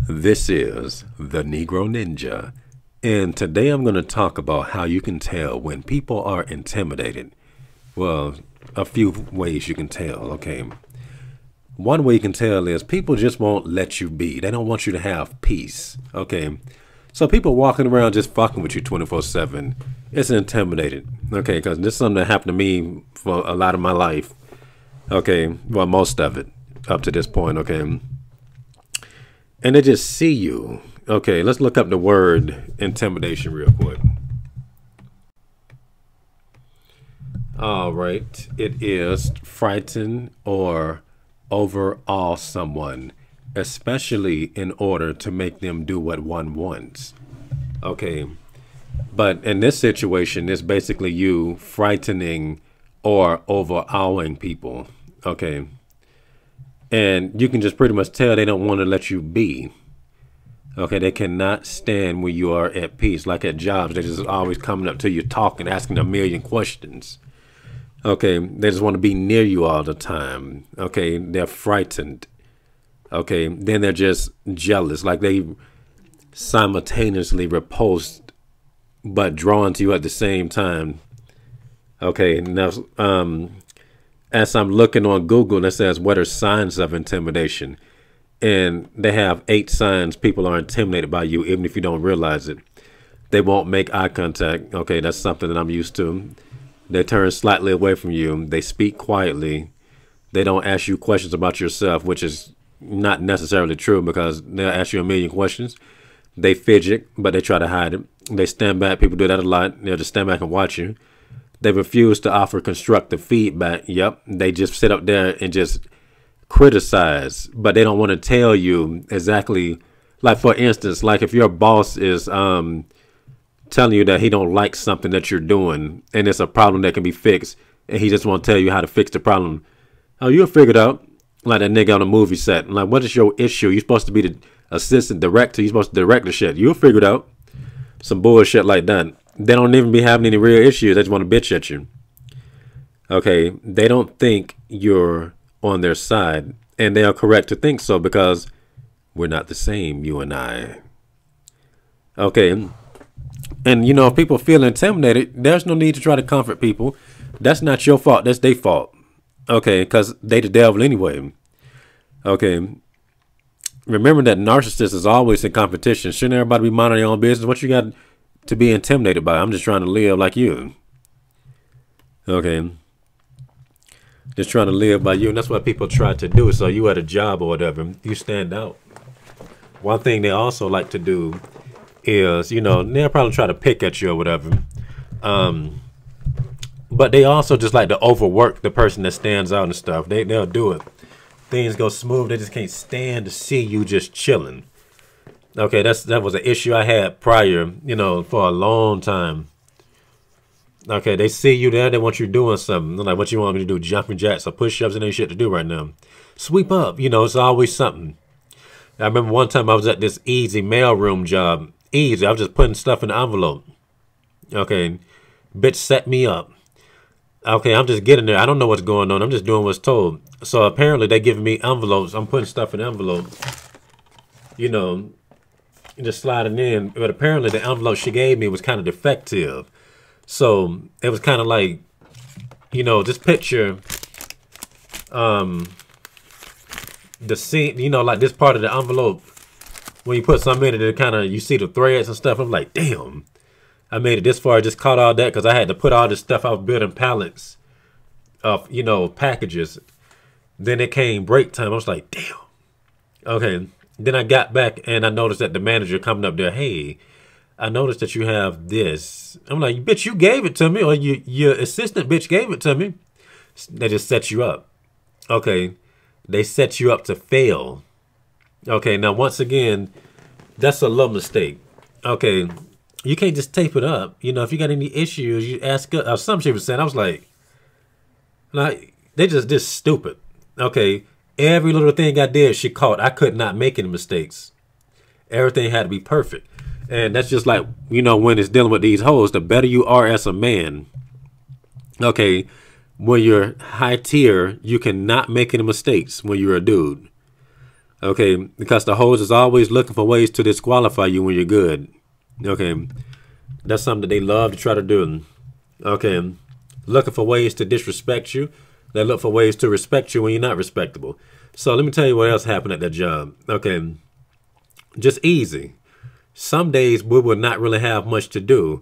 This is the Negro Ninja, and today I'm going to talk about how you can tell when people are intimidated. Well, a few ways you can tell, okay? One way you can tell is people just won't let you be. They don't want you to have peace, okay? So people walking around just fucking with you 24/7, it's intimidating, okay? Because this is something that happened to me for a lot of my life, okay? Well, most of it up to this point, okay? And they just see you. Okay, let's look up the word intimidation real quick. All right, it is frighten or overawe someone, especially in order to make them do what one wants. Okay, but in this situation, it's basically you frightening or overawing people. Okay. And you can just pretty much tell they don't want to let you be. Okay, they cannot stand when you are at peace. Like at jobs, they just always coming up to you talking, asking a million questions. Okay, they just want to be near you all the time. Okay, they're frightened. Okay, then they're just jealous. Like they simultaneously repulsed but drawn to you at the same time. Okay, now as I'm looking on Google, it says, what are signs of intimidation? And they have 8 signs people are intimidated by you, even if you don't realize it. They won't make eye contact. Okay, that's something that I'm used to. They turn slightly away from you. They speak quietly. They don't ask you questions about yourself, which is not necessarily true because they'll ask you a million questions. They fidget, but they try to hide it. They stand back. People do that a lot. They'll just stand back and watch you. They refuse to offer constructive feedback. Yep. They just sit up there and just criticize, but they don't want to tell you exactly. Like, for instance, like if your boss is telling you that he don't like something that you're doing and it's a problem that can be fixed and he just won't tell you how to fix the problem. Oh, you'll figure it out. Like that nigga on a movie set. Like, what is your issue? You're supposed to be the assistant director. You're supposed to direct the shit. You'll figure it out. Some bullshit like that. They don't even be having any real issues. They just want to bitch at you. Okay, they don't think you're on their side, and they are correct to think so because we're not the same, you and I. Okay, and you know, if people feel intimidated, there's no need to try to comfort people. That's not your fault. That's their fault. Okay, because they the devil anyway. Okay, remember that narcissist is always in competition. Shouldn't everybody be minding their own business? What you got to be intimidated by? I'm just trying to live like you. Okay. Just trying to live by you. And that's what people try to do. So you at a job or whatever, you stand out. One thing they also like to do is, you know, they'll probably try to pick at you or whatever. But they also just like to overwork the person that stands out and stuff. They'll do it. Things go smooth. They just can't stand to see you just chilling. Okay, that was an issue I had prior, you know, for a long time. Okay, they see you there, they want you doing something. They're like, what you want me to do? Jumping jacks or push-ups? And ain't shit to do right now. Sweep up, you know, it's always something. I remember one time I was at this easy mailroom job. Easy, I was just putting stuff in the envelope. Okay, bitch set me up. Okay, I'm just getting there. I don't know what's going on. I'm just doing what's told. So apparently they giving me envelopes. I'm putting stuff in envelopes. You know, just sliding in. But apparently the envelope she gave me was kind of defective. So it was kind of like, you know, just picture the scene, you know, like this part of the envelope. When you put something in it, kind of, you see the threads and stuff. I'm like, damn, I made it this far. I just caught all that because I had to put all this stuff. I was building pallets of, you know, packages. Then it came break time. I was like, damn. Okay. Then I got back and I noticed that the manager coming up there, hey, I noticed that you have this. I'm like, bitch, you gave it to me, or your assistant bitch gave it to me. They just set you up. Okay. They set you up to fail. Okay. Now, once again, that's a little mistake. Okay. You can't just tape it up. You know, if you got any issues, you ask her. Some shit was saying, I was like, they just stupid. Okay. Every little thing I did, she caught. I could not make any mistakes. Everything had to be perfect. And that's just like, you know, when it's dealing with these hoes, the better you are as a man. Okay, when you're high tier, you cannot make any mistakes when you're a dude. Okay, because the hoes is always looking for ways to disqualify you when you're good. Okay, that's something that they love to try to do. Okay, looking for ways to disrespect you. They look for ways to respect you when you're not respectable. So let me tell you what else happened at that job. Okay, just easy. Some days we would not really have much to do.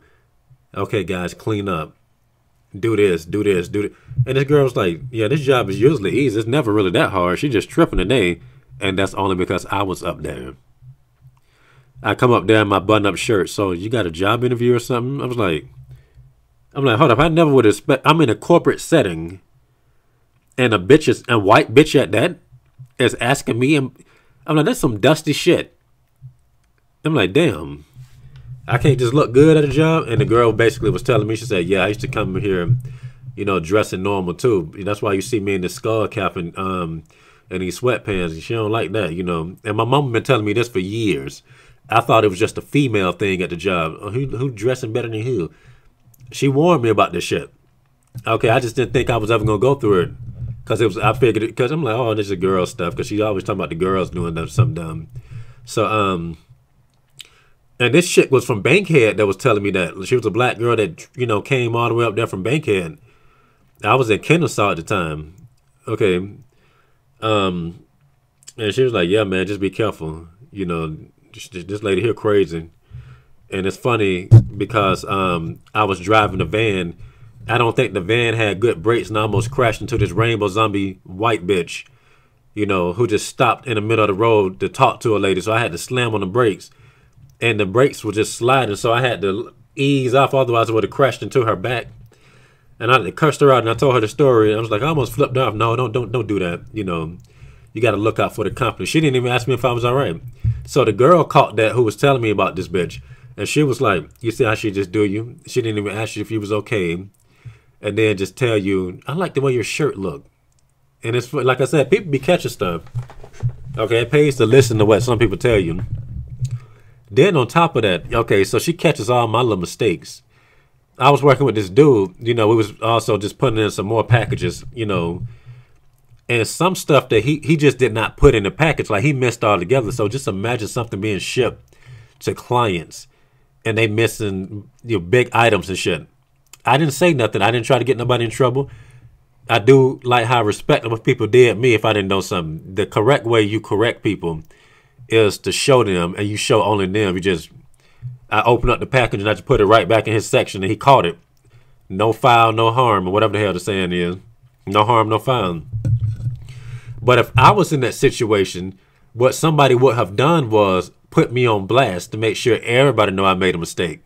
Okay, guys, clean up. Do this, do this, do this. And this girl was like, yeah, this job is usually easy. It's never really that hard. She just tripping today. And that's only because I was up there. I come up there in my button-up shirt. So you got a job interview or something? I'm like, hold up. I never would expect. I'm in a corporate setting, and a white bitch at that is asking me. And I'm like, that's some dusty shit. I'm like, damn. I can't just look good at a job. And the girl basically was telling me, she said, yeah, I used to come here, dressing normal too. That's why you see me in the skull cap and these sweatpants. And she don't like that, And my mom been telling me this for years. I thought it was just a female thing at the job. Who dressing better than who? She warned me about this shit. Okay, I just didn't think I was ever gonna go through it, I figured it, because I'm like, oh, this is girl stuff, because she's always talking about the girls doing something dumb. So and this chick was from Bankhead that was telling me that. She was a black girl that, came all the way up there from Bankhead. I was in Kennesaw at the time. Okay. And she was like, yeah, man, just be careful. This lady here crazy. And it's funny because I was driving a van. I don't think the van had good brakes, and I almost crashed into this rainbow zombie white bitch, who just stopped in the middle of the road to talk to a lady. So I had to slam on the brakes. And the brakes were just sliding, so I had to ease off, otherwise I would have crashed into her back. And I cursed her out, and I told her the story. I was like, I almost flipped off. No, don't do that. You got to look out for the company. She didn't even ask me if I was all right. So the girl caught that, who was telling me about this bitch, and she was like, you see how she just do you? She didn't even ask you if you was okay, and then just tell you, I like the way your shirt look. And it's like I said, people be catching stuff. Okay, it pays to listen to what some people tell you. Then on top of that, okay, so she catches all my little mistakes. I was working with this dude, we was also just putting in some more packages, and some stuff that he just did not put in the package, like he missed all together. So just imagine something being shipped to clients and they missing big items and shit. I didn't say nothing. I didn't try to get nobody in trouble. I do like how respectable people did me if I didn't know something. The correct way you correct people is to show them, and you show only them. I open up the package and I just put it right back in his section, and he caught it. No foul, no harm, or whatever the hell the saying is. No harm, no foul. But if I was in that situation, what somebody would have done was put me on blast to make sure everybody know I made a mistake.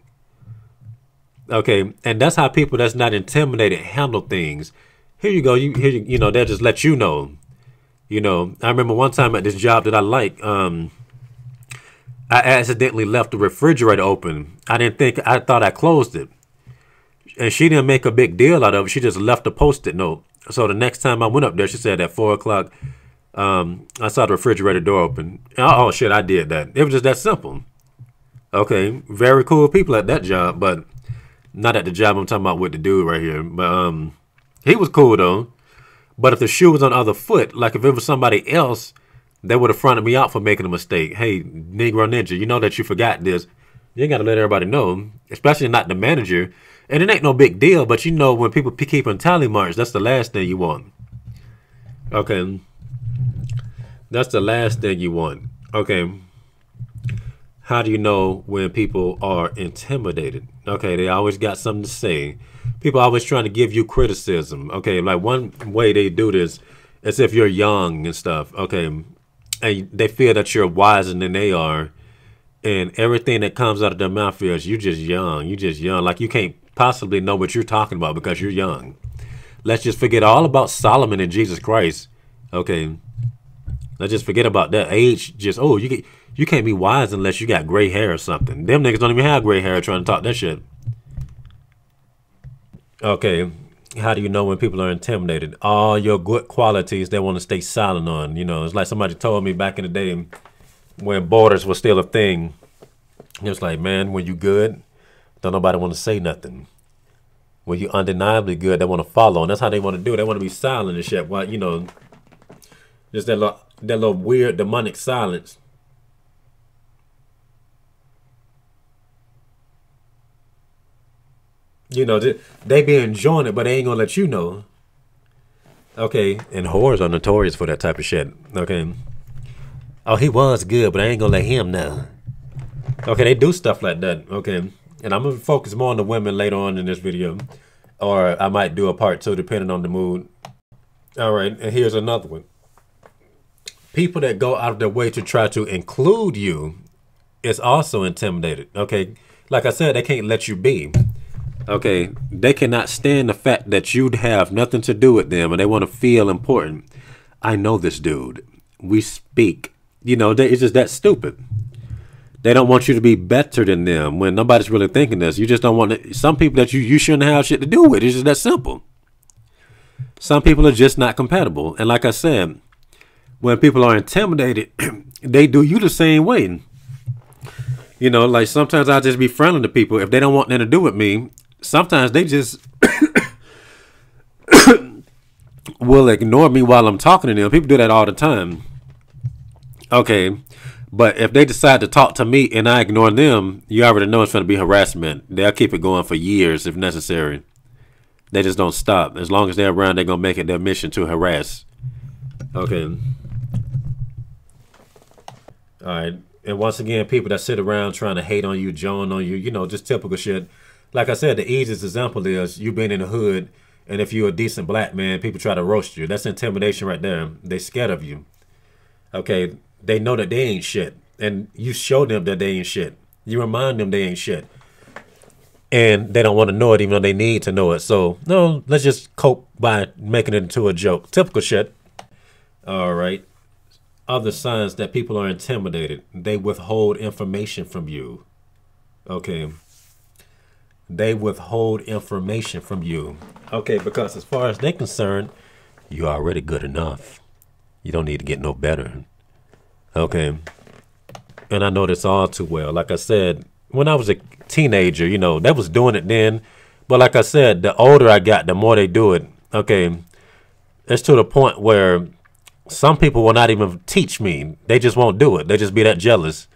Okay, and that's how people that's not intimidated handle things. Here you go, they'll just let you know. I remember one time at this job that I like, I accidentally left the refrigerator open. I thought I closed it. And she didn't make a big deal out of it. She just left a Post-it note. So the next time I went up there, she said at 4 o'clock, I saw the refrigerator door open. Oh, shit, I did that. It was just that simple. Okay, very cool people at that job, but not at the job I'm talking about with the dude right here. But he was cool, though. But if the shoe was on the other foot, like if it was somebody else, they would have fronted me out for making a mistake. Hey, Negro Ninja, you know that you forgot this. You ain't got to let everybody know, especially not the manager. And it ain't no big deal, but when people keep on tally marks, that's the last thing you want. Okay. That's the last thing you want. Okay. How do you know when people are intimidated? Okay, they always got something to say. People always trying to give you criticism. Okay, like one way they do this is if you're young and stuff. Okay, and they feel that you're wiser than they are, and everything that comes out of their mouth is you just young. You just young. Like you can't possibly know what you're talking about because you're young. Let's just forget all about Solomon and Jesus Christ. Okay, let's just forget about that age. You can't be wise unless you got gray hair or something. Them niggas don't even have gray hair trying to talk that shit. Okay, how do you know when people are intimidated? All your good qualities they want to stay silent on. It's like somebody told me back in the day when borders was still a thing. It was like, man, when you good, don't nobody want to say nothing. When you undeniably good, they want to follow. And that's how they want to do it. They want to be silent and shit. Well, just that that little weird demonic silence. You know, they be enjoying it, but they ain't gonna let you know. Okay, and whores are notorious for that type of shit. Okay. Oh, he was good, but I ain't gonna let him know. Okay, they do stuff like that. Okay, and I'm gonna focus more on the women later on in this video, or I might do a part 2 depending on the mood. All right, and here's another one. People that go out of their way to try to include you is also intimidated. Okay, like I said, they can't let you be. Okay, they cannot stand the fact that you'd have nothing to do with them and they want to feel important. I know this dude. We speak. You know, it's just that stupid. They don't want you to be better than them when nobody's really thinking this. You just don't want to, some people that you shouldn't have shit to do with. It's just that simple. Some people are just not compatible. And like I said, when people are intimidated, they do you the same way. You know, like sometimes I'll just be friendly to people. If they don't want nothing to do with me, sometimes they just will ignore me while I'm talking to them. People do that all the time. Okay. But if they decide to talk to me and I ignore them, you already know it's going to be harassment. They'll keep it going for years if necessary. They just don't stop. As long as they're around, they're going to make it their mission to harass. Okay. All right. And once again, people that sit around trying to hate on you, join on you, you know, just typical shit. Like I said, the easiest example is you being in the hood, and if you're a decent black man, people try to roast you. That's intimidation right there. They scared of you. Okay. They know that they ain't shit. And you show them that they ain't shit. You remind them they ain't shit. And they don't want to know it even though they need to know it. So, no, let's just cope by making it into a joke. Typical shit. All right. Other signs that people are intimidated. They withhold information from you. Okay. They withhold information from you. Okay, because as far as they're concerned, you're already good enough. You don't need to get no better. Okay. And I know this all too well. Like I said, when I was a teenager, you know, that was doing it then. But like I said, the older I got, the more they do it. Okay. It's to the point where some people will not even teach me. They just won't do it. They just be that jealous.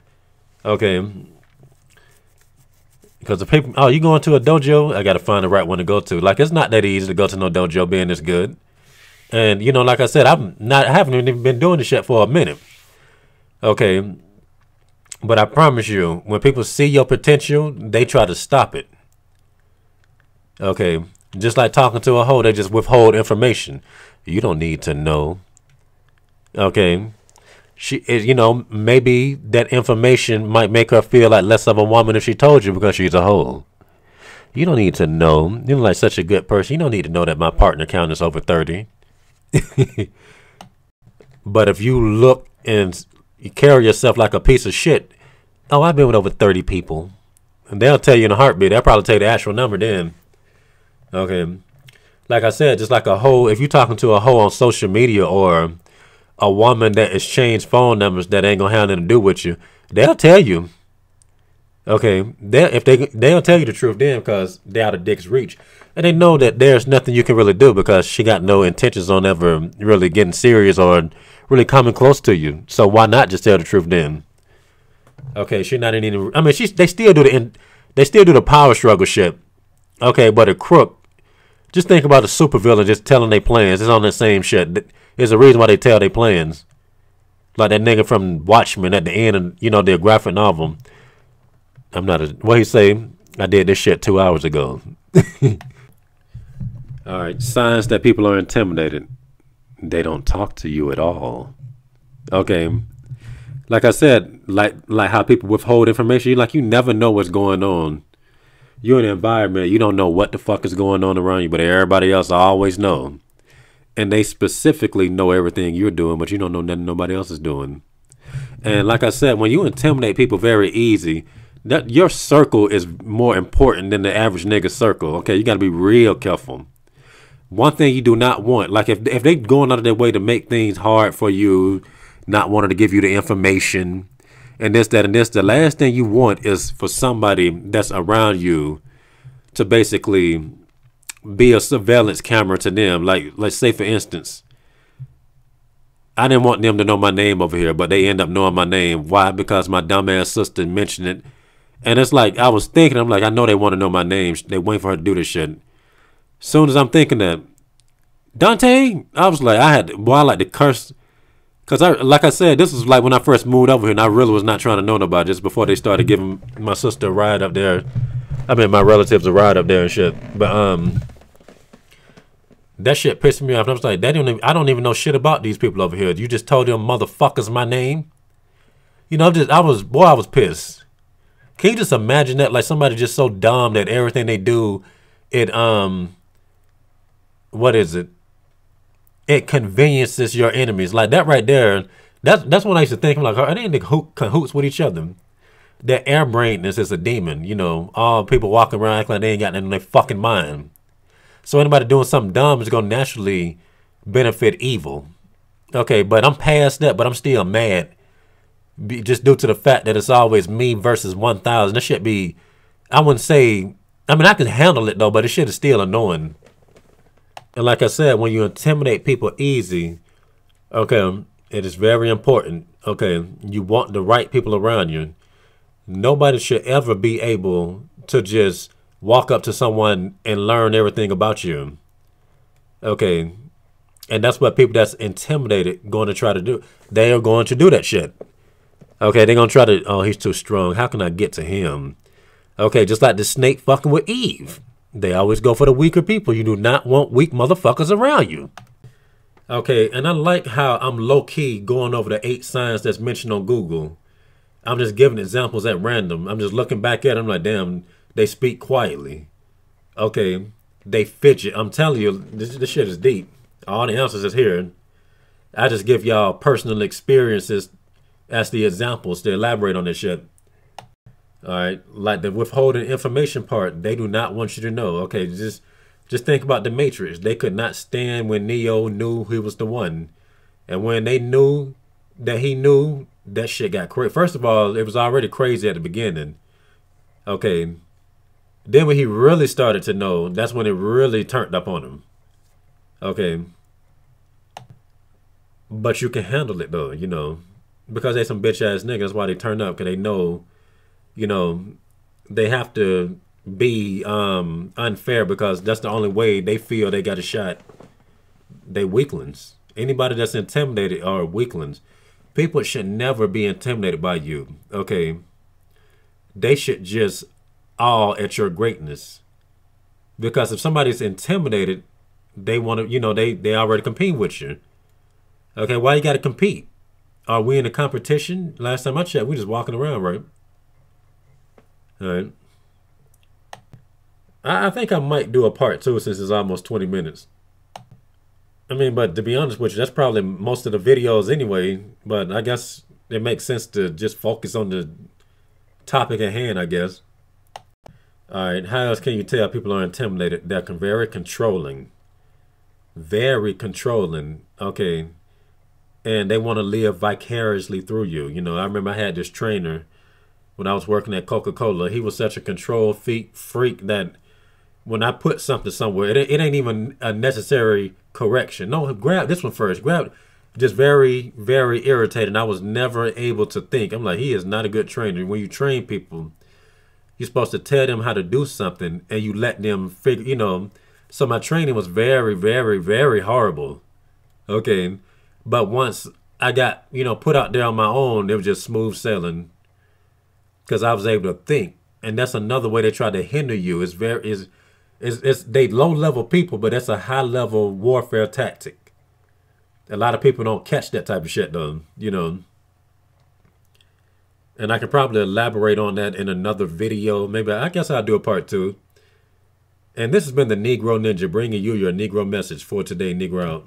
Okay. Because the people, oh, you going to a dojo? I got to find the right one to go to. Like, it's not that easy to go to no dojo being this good. And, you know, like I said, I haven't even been doing this shit for a minute. Okay, but I promise you, when people see your potential, they try to stop it. Okay, just like talking to a hoe, they just withhold information. You don't need to know. Okay, you know, maybe that information might make her feel like less of a woman if she told you because she's a hoe. You don't need to know. You're like such a good person. You don't need to know that my partner count is over 30. But if you look and you carry yourself like a piece of shit. Oh, I've been with over 30 people. And they'll tell you in a heartbeat. They'll probably tell you the actual number then. Okay. Like I said, just like a hoe, if you're talking to a hoe on social media or a woman that has changed phone numbers that ain't going to have nothing to do with you, they'll tell you. Okay. They'll tell you the truth then because they're out of dick's reach. And they know that there's nothing you can really do because she got no intentions on ever really getting serious or really coming close to you. So why not just tell the truth then? Okay, she's not any. I mean, they still do the power struggle shit. Okay, but a crook. Just think about a supervillain just telling their plans. It's on the same shit. There's a reason why they tell their plans. Like that nigga from Watchmen at the end of, you know, their graphic novel. What he say? I did this shit 2 hours ago. All right, signs that people are intimidated. They don't talk to you at all. Okay. Like I said, like how people withhold information, you never know what's going on. You're in an environment, you don't know what the fuck is going on around you, but everybody else always know. And they specifically know everything you're doing, but you don't know nothing nobody else is doing. And like I said, when you intimidate people very easy, that your circle is more important than the average nigga circle. Okay, you got to be real careful. One thing you do not want, like if they going out of their way to make things hard for you, not wanting to give you the information and this, that, and this, the last thing you want is for somebody that's around you to basically be a surveillance camera to them. Like, let's say for instance, I didn't want them to know my name over here, but they end up knowing my name. Why? Because my dumbass sister mentioned it. And it's like, I was thinking, I'm like, I know they want to know my name. They waiting for her to do this shit. Soon as I'm thinking that, Dante, I was like, I like to curse. Because, like I said, this was like when I first moved over here, and I really was not trying to know nobody just before they started giving my sister a ride up there. I mean, my relatives a ride up there and shit. But, that shit pissed me off. I was like, I don't even know shit about these people over here. You just told them motherfuckers my name? You know, I was pissed. Can you just imagine that? Like somebody just so dumb that everything they do, what is it? It conveniences your enemies. Like that right there. That's what I used to think. I'm like, are they in the cahoots with each other? That airbrainness is a demon. You know, all people walking around acting like they ain't got nothing in their fucking mind. So anybody doing something dumb is going to naturally benefit evil. Okay, but I'm past that, but I'm still mad. Just due to the fact that it's always me versus 1,000. That shit be, I wouldn't say, I mean, I can handle it though, but this shit is still annoying. And like I said, when you intimidate people easy, okay, it is very important. Okay, you want the right people around you. Nobody should ever be able to just walk up to someone and learn everything about you. Okay, and that's what people that's intimidated going to try to do. They are going to do that shit. Okay, they're going to try to, oh, he's too strong. How can I get to him? Okay, just like the snake fucking with Eve. They always go for the weaker people. You do not want weak motherfuckers around you. Okay, and I like how I'm low-key going over the 8 signs that's mentioned on Google. I'm just giving examples at random. I'm just looking back at them like, damn, they speak quietly. Okay, they fidget. I'm telling you, this shit is deep. All the answers is here. I just give y'all personal experiences as the examples to elaborate on this shit. All right, like the withholding information part, they do not want you to know. Okay, just think about the Matrix. They could not stand when Neo knew he was the one, and when they knew that he knew, that shit got crazy. First of all, it was already crazy at the beginning. Okay, then when he really started to know, that's when it really turned up on him. Okay, but you can handle it though, you know. Because they some bitch ass niggas, that's why they turn up, because they know, you know, they have to be unfair because that's the only way they feel they got a shot. They weaklings. Anybody that's intimidated are weaklings. People should never be intimidated by you. Okay. They should just awe at your greatness. Because if somebody's intimidated, they want to, you know, they already compete with you. Okay, why you got to compete? Are we in a competition? Last time I checked, we just walking around, right? All right. I think I might do a part 2 since it's almost 20 minutes. I mean, but to be honest with you, that's probably most of the videos anyway. But I guess it makes sense to just focus on the topic at hand, I guess. All right. How else can you tell people are intimidated? They're very controlling. Very controlling. Okay. And they want to live vicariously through you. You know, I remember I had this trainer when I was working at Coca-Cola. He was such a control freak that when I put something somewhere, it ain't even a necessary correction. No, grab this one first. Grab, just very, very irritating. I was never able to think. I'm like, he is not a good trainer. When you train people, you're supposed to tell them how to do something and you let them figure, you know. So my training was very, very, very horrible. Okay. But once I got, you know, put out there on my own, it was just smooth sailing because I was able to think. And that's another way they try to hinder you. It's they low level people, but that's a high level warfare tactic. A lot of people don't catch that type of shit though, you know. And I could probably elaborate on that in another video. Maybe, I guess I'll do a part 2. And this has been the Negro Ninja bringing you your Negro message for today. Negro out.